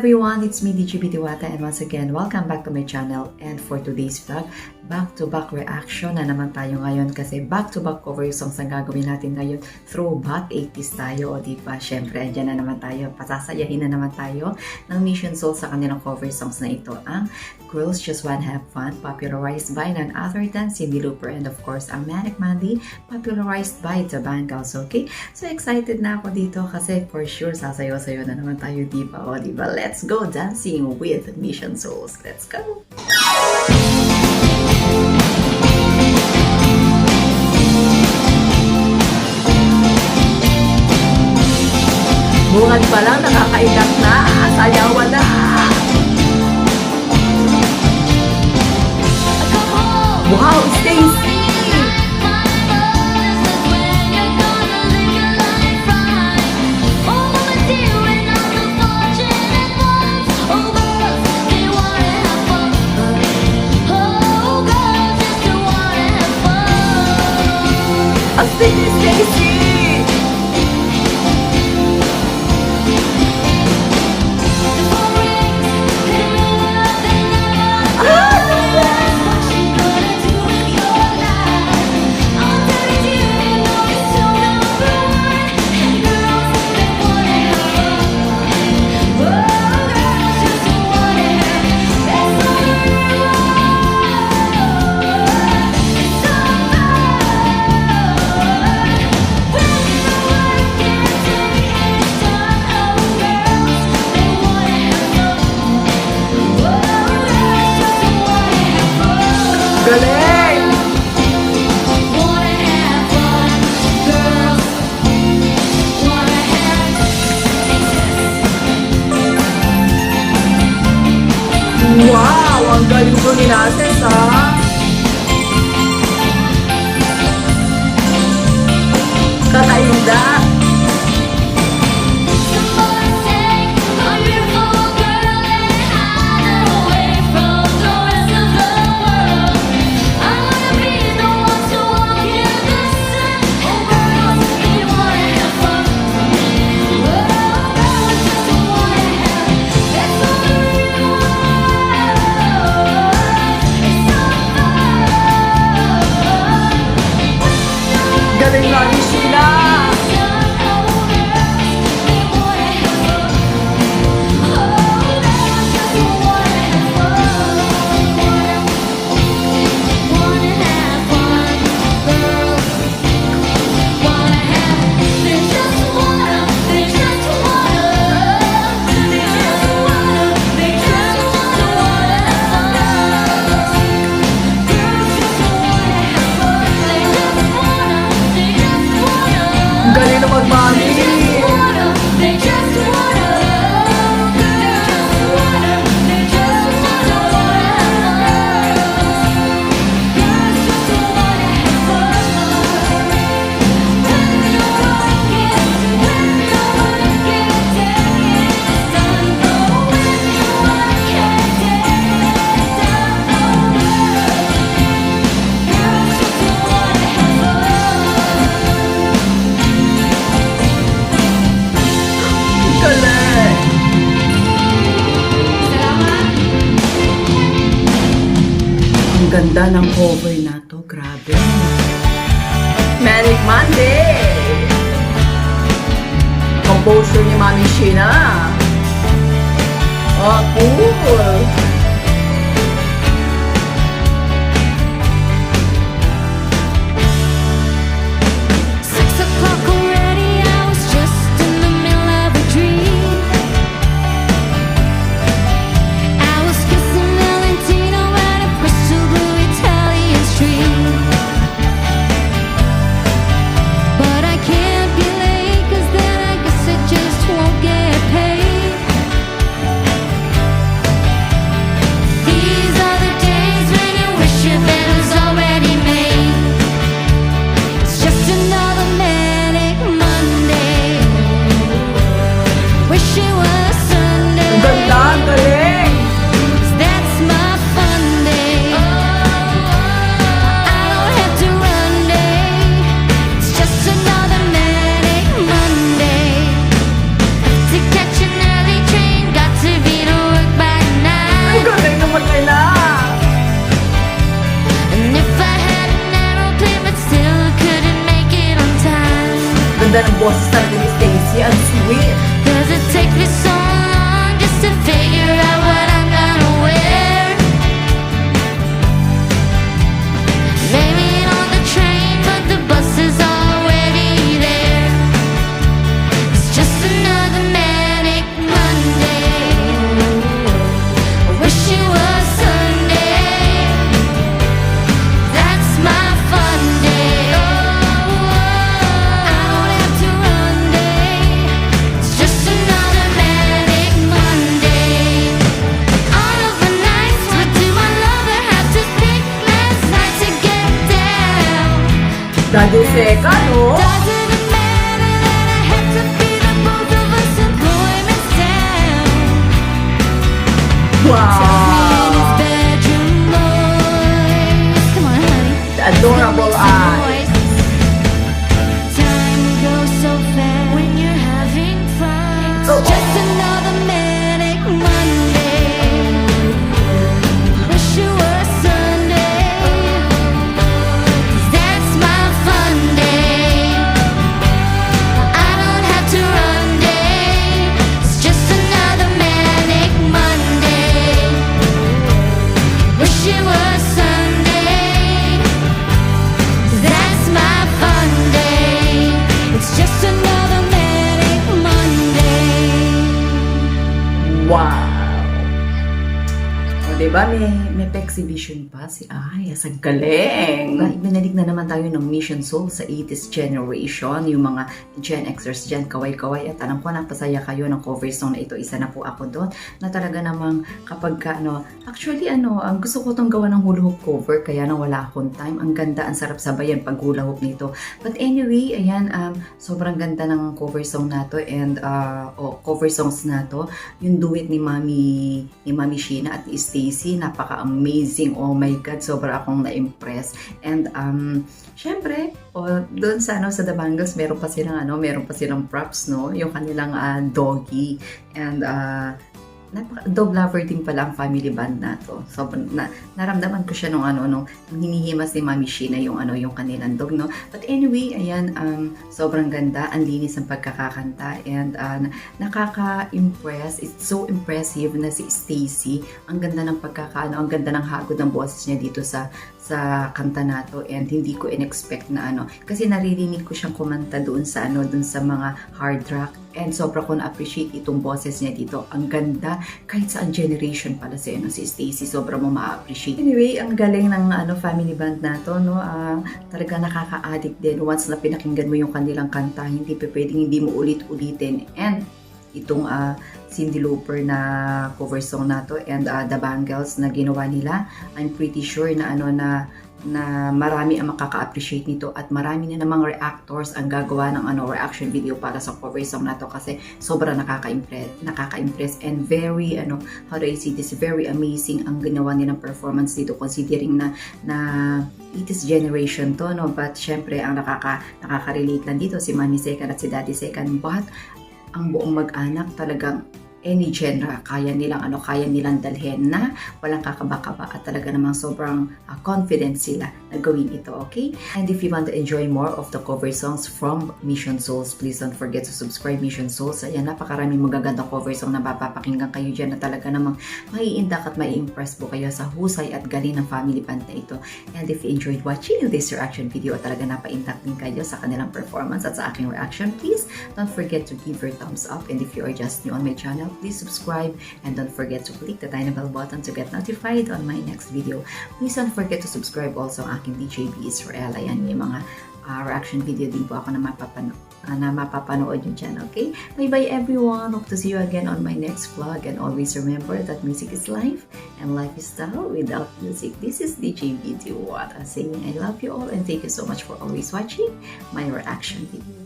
everyone, it's me DGB Diwata, and once again, welcome back to my channel. And for today's vlog, back-to-back reaction na naman tayo ngayon kasi back-to-back cover songs ang gagawin natin ngayon. Throwback 80s tayo, o diba? Syempre, andyan na naman tayo. Pasasayahin na naman tayo ng Mission Soul sa kanilang cover songs na ito. Ang Girls Just Wanna Have Fun, popularized by none other than Cyndi Lauper, and of course, ang Manic Mandy, popularized by The Bangles. Okay? So excited na ako dito kasi for sure sasayaw-sayaw na naman tayo, diba? O diba? Let's go dancing with Mission Souls. Let's go! Bungad pa lang, nakakaiyak na, sayawan na! Wow, Stacy! Stacy, Stacy! Galing! Wow! Ang galing ko ni Nases, ha? Kakainda! Galing na ni Sheila! Galing na mag-mami! Ang ganda ng cover na to, grabe. Manic Monday! Composer ni Mami Sheena. Oh, cool! ganda ng boses talaga ni Stacy. Ang sweet. Does it take me so long just to figure out what I'm gonna wear? Maybe on the train, but the bus is already there. It's just another manic Monday. I wish it was Sunday. That's my fun day. I don't have to run day. It's just another manic Monday. All of the nights, what do my lover have to think last night to get down? Daddy Seka, no? Doesn't it matter that I had to be the both of us employments down? Tells me in his Wow! bedroom voice. Come on, honey. The adorable eyes. Time goes so fast when you're having fun. It's Oh. just another manic Monday. Wish it was Sunday. 'Cause that's my fun day. I don't have to run day. It's just another manic Monday. Wish it was Sunday. 'Cause that's my fun day. It's just another manic Monday. Wow! O, diba? May exhibition pa si Ayas. Ang galing! Ibinalik na naman tayo ng Mission Soul sa 80s generation. Yung mga Gen Xers dyan, kaway-kaway. At alam ko, napasaya kayo ng cover song na ito. Isa na po ako doon. Na talaga namang kapag ka, actually, ang gusto ko itong gawa ng hula hoop cover. Kaya na wala akong time. Ang ganda, ang sarap sabayan pag hula hoop nito. But anyway, ayan, sobrang ganda ng cover song na to. And, cover songs na to. Yung duet ni Mami Sheena at ni Stacy, napaka-amazing. Oh my God, sobra akong na-impress. And syempre, doon sa The Bangles, meron pa silang props, no? Yung kanilang doggy. And dog lover din pala ang family band na to. So, naramdaman ko siya nung hinihimas ni Mami Sheena yung kanilang dog, no? But anyway, ayan, sobrang ganda, ang linis ng pagkakakanta, and nakaka-impress. It's so impressive na si Stacy. Ang ganda ng ang ganda ng hagod ng boses niya dito sa kanta na to, and hindi ko in-expect na kasi naririnig ko siyang kumanta doon sa mga hard rock, and sobra ko na-appreciate itong boses niya dito. Ang ganda, kahit saan generation pala si Stacy, sobra mo ma-appreciate. Anyway, ang galing ng family band na to, no? Talaga nakaka-addict din. Once na pinakinggan mo yung kanilang kanta, hindi pwedeng hindi mo ulit-ulitin. And itong Cyndi Lauper na cover song na to, and The Bangles na ginawa nila, I'm pretty sure na na marami ang makaka-appreciate nito, at marami na namang reactors ang gagawa ng reaction video para sa cover song na to, kasi sobra nakaka-impress and very how do I say this, very amazing ang ginawa nilang performance dito, considering na 80s generation to, no? But syempre ang nakaka-relate lang dito si Mami Second at si Daddy Second, but ang buong mag-anak talagang any genre, kaya nilang dalhin na walang kakaba-kaba, at talaga namang sobrang confident sila na gawin ito, okay? And if you want to enjoy more of the cover songs from Mission Souls, please don't forget to subscribe Mission Souls. Ayan, napakaraming magagandang cover song na mapapakinggan kayo dyan, na talaga namang maiindak at mai-impress po kayo sa husay at galing ng family band na ito. And if you enjoyed watching this reaction video at talaga napaintak din kayo sa kanilang performance at sa aking reaction, please don't forget to give your thumbs up. And if you are just new on my channel, please subscribe, and don't forget to click the tiny bell button to get notified on my next video. Please don't forget to subscribe also ang aking DJB Israel. Ayan, yung mga reaction video din po ako na mapapanood yung channel, okay? Bye-bye everyone! Hope to see you again on my next vlog, and always remember that music is life and life is style without music. This is DJB Diwata saying I love you all, and thank you so much for always watching my reaction video.